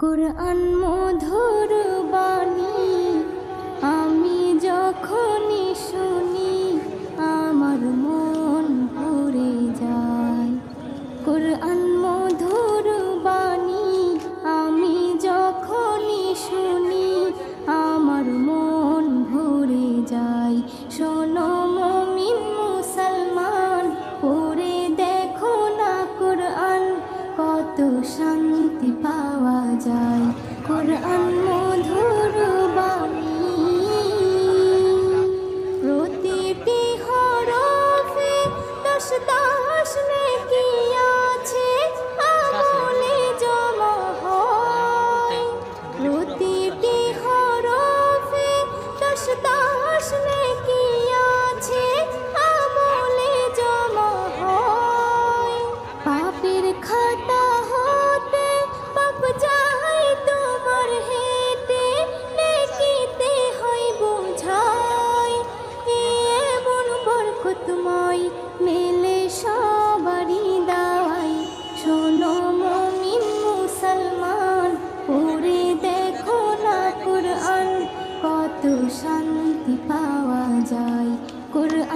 কুরআন মধুর বাণী আমি যখনই শুনি আমার মন ভরে যায়। কুরআন মধুর বাণী আমি যখনই শুনি আমার মন ভরে যায়। শোনো মুমিন মুসলমান, পড়ে দেখো না কুরআন, কত শান্তি পাওয়া যায়। কুরআন মধুর বাণী, প্রতিটি হরফে 10 নেকি আছে, আমলে জমা হয়। প্রতিটি হরফে 10 নেকি আছে, আমলে জমা হয়। পাপের খাতা হতে পাপ যায় তোমার হেঁটে, নেকিতে হয় বোঝাই। এমন বরকতময় মেলে সবারই দাওয়াই। শোনো মুমিন মুসলমান, পড়ে দেখো না কুরআন, কত শান্তি পাওয়া যায়। কুরআন